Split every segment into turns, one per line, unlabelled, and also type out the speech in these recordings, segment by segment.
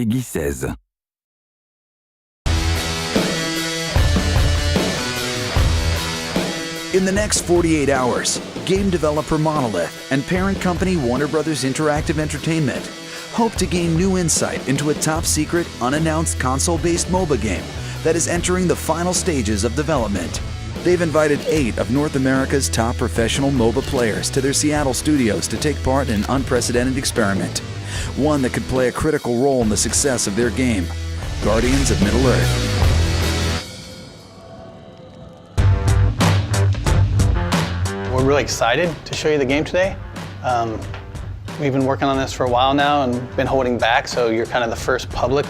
Peggy 16.
In the next 48 hours, game developer Monolith and parent company Warner Bros. Interactive Entertainment hope to gain new insight into a top-secret, unannounced console-based MOBA game that is entering the final stages of development. They've invited 8 of North America's top professional MOBA players to their Seattle studios to take part in an unprecedented experiment, one that could play a critical role in the success of their game, Guardians of Middle-earth.
We're really excited to show you the game today. We've been working on this for a while now and been holding back, so you're kind of the first public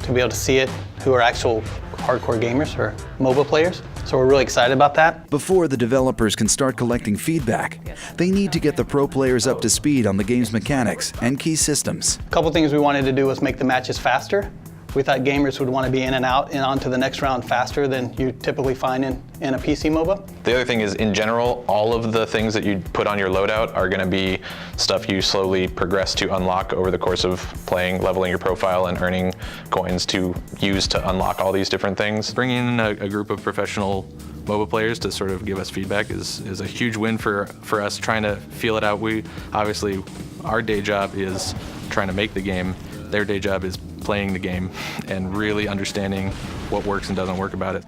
to be able to see it who are actual hardcore gamers or MOBA players. So we're really excited about that.
Before the developers can start collecting feedback, they need to get the pro players up to speed on the game's mechanics and key systems.
A couple things we wanted to do was make the matches faster. We thought gamers would want to be in and out and on to the next round faster than you typically find in a PC MOBA.
The other thing is, in general, all of the things that you put on your loadout are going to be stuff you slowly progress to unlock over the course of playing, leveling your profile, and earning coins to use to unlock all these different things. Bringing in a group of professional MOBA players to sort of give us feedback is a huge win for us trying to feel it out. We obviously, our day job is trying to make the game. Their day job is playing the game and really understanding what works and doesn't work about it.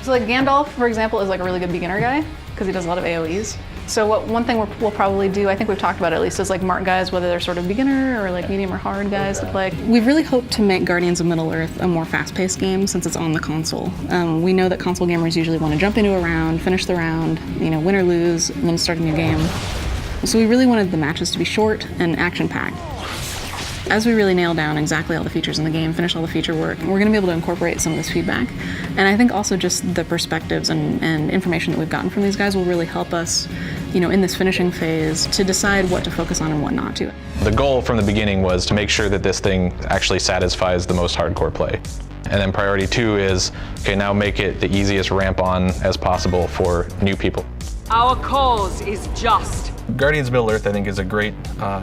So like Gandalf, for example, is like a really good beginner guy because he does a lot of AoEs. So one thing we'll probably do, I think we've talked about it at least, is like mark guys, whether they're sort of beginner or like medium or hard guys to play.
We've really hoped to make Guardians of Middle-earth a more fast-paced game since it's on the console. We know that console gamers usually want to jump into a round, finish the round, win or lose, and then start a new game. So we really wanted the matches to be short and action-packed. As we really nail down exactly all the features in the game, finish all the feature work, we're going to be able to incorporate some of this feedback. And I think also just the perspectives and information that we've gotten from these guys will really help us, in this finishing phase to decide what to focus on and what not to.
The goal from the beginning was to make sure that this thing actually satisfies the most hardcore play. And then priority 2 is, okay, now make it the easiest ramp on as possible for new people.
Our cause is just.
Guardians of Middle-earth, I think, is a great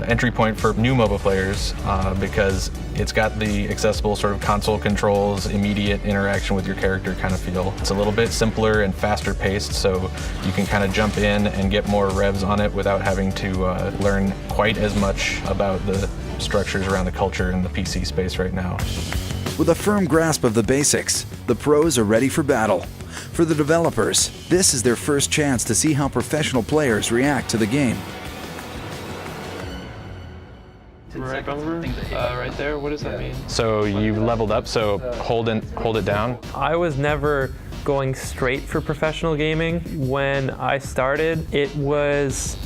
entry point for new MOBA players because it's got the accessible sort of console controls, immediate interaction with your character kind of feel. It's a little bit simpler and faster paced, so you can kind of jump in and get more revs on it without having to learn quite as much about the structures around the culture in the PC space right now.
With a firm grasp of the basics, the pros are ready for battle. For the developers, this is their first chance to see how professional players react to the game.
Right bumper, right there, what does that mean?
So you've leveled up, so hold it down.
I was never going straight for professional gaming. When I started, it was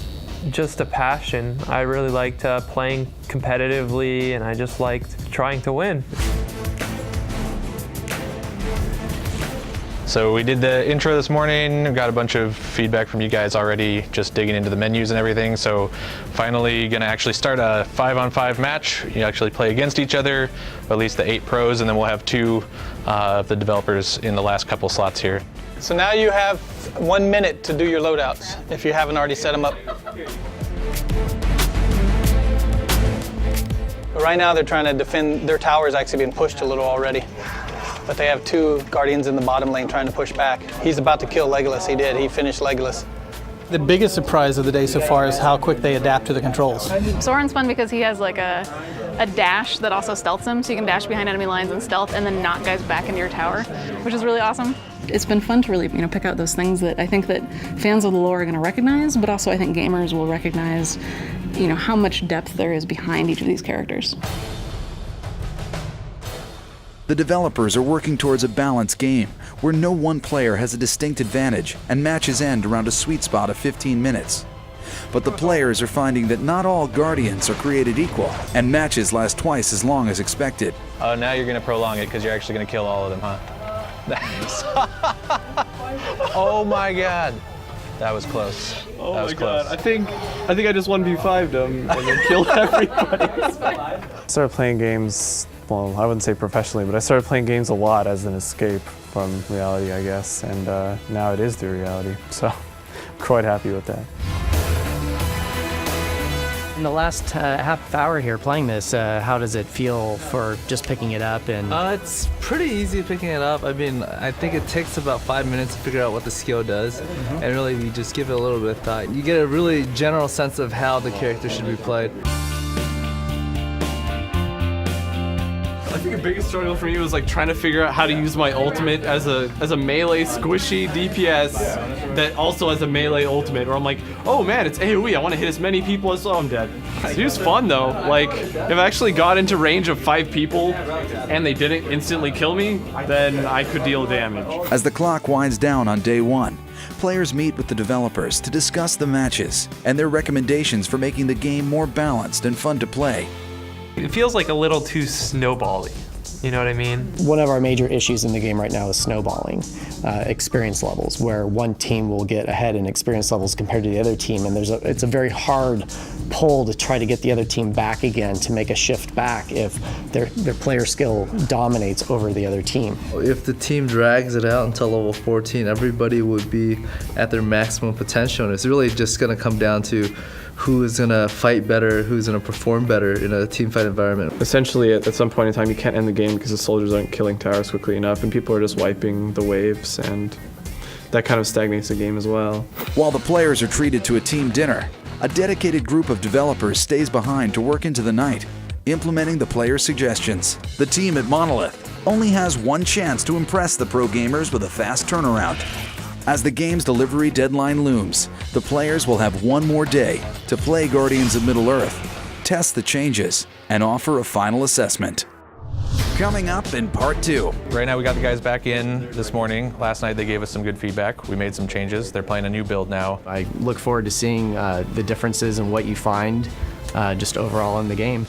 just a passion. I really liked playing competitively, and I just liked trying to win.
So we did the intro this morning, got a bunch of feedback from you guys already, just digging into the menus and everything. So finally gonna actually start a 5-on-5 match. You actually play against each other, at least the 8 pros, and then we'll have 2 of the developers in the last couple slots here.
So now you have 1 minute to do your loadouts if you haven't already set them up. But right now they're trying to defend, their tower is actually being pushed a little already. But they have 2 Guardians in the bottom lane trying to push back. He's about to kill Legolas. He did. He finished Legolas. The biggest surprise of the day so far is how quick they adapt to the controls.
Soren's fun because he has like a dash that also stealths him, so you can dash behind enemy lines and stealth and then knock guys back into your tower, which is really awesome.
It's been fun to really pick out those things that I think that fans of the lore are going to recognize, but also I think gamers will recognize how much depth there is behind each of these characters.
The developers are working towards a balanced game where no one player has a distinct advantage and matches end around a sweet spot of 15 minutes. But the players are finding that not all Guardians are created equal, and matches last twice as long as expected.
Oh, now you're going to prolong it because you're actually going to kill all of them, huh? Oh my god. That was close.
Oh
that was
my
close.
god. I think I just 1v5'd them and then killed everybody.
I started playing games, well, I wouldn't say professionally, but I started playing games a lot as an escape from reality, I guess, and now it is the reality, so I'm quite happy with that.
In the last half hour here playing this, how does it feel for just picking it up? And
it's pretty easy picking it up. I mean, I think it takes about 5 minutes to figure out what the skill does, and really you just give it a little bit of thought. You get a really general sense of how the character should be played.
I think the biggest struggle for me was like trying to figure out how to use my ultimate as a melee squishy DPS that also has a melee ultimate, where I'm like, oh man, it's AoE, I want to hit as many people as, oh, I'm dead. It was fun though. Like, if I actually got into range of 5 people and they didn't instantly kill me, then I could deal damage.
As the clock winds down on day 1, players meet with the developers to discuss the matches and their recommendations for making the game more balanced and fun to play.
It feels like a little too snowbally. You know what I mean?
one of our major issues in the game right now is snowballing, experience levels, where one team will get ahead in experience levels compared to the other team, and it's a very hard pull to try to get the other team back again, to make a shift back if their player skill dominates over the other team.
If the team drags it out until level 14, everybody would be at their maximum potential, and it's really just going to come down to who is going to fight better, who's going to perform better in a team fight environment.
Essentially, at some point in time, you can't end the game because the soldiers aren't killing towers quickly enough, and people are just wiping the waves, and that kind of stagnates the game as well.
While the players are treated to a team dinner, a dedicated group of developers stays behind to work into the night, implementing the players' suggestions. The team at Monolith only has one chance to impress the pro gamers with a fast turnaround. As the game's delivery deadline looms, the players will have one more day to play Guardians of Middle-earth, test the changes, and offer a final assessment. Coming up in Part 2.
Right now we got the guys back in this morning. Last night they gave us some good feedback. We made some changes. They're playing a new build now.
I look forward to seeing the differences in what you find just overall in the game.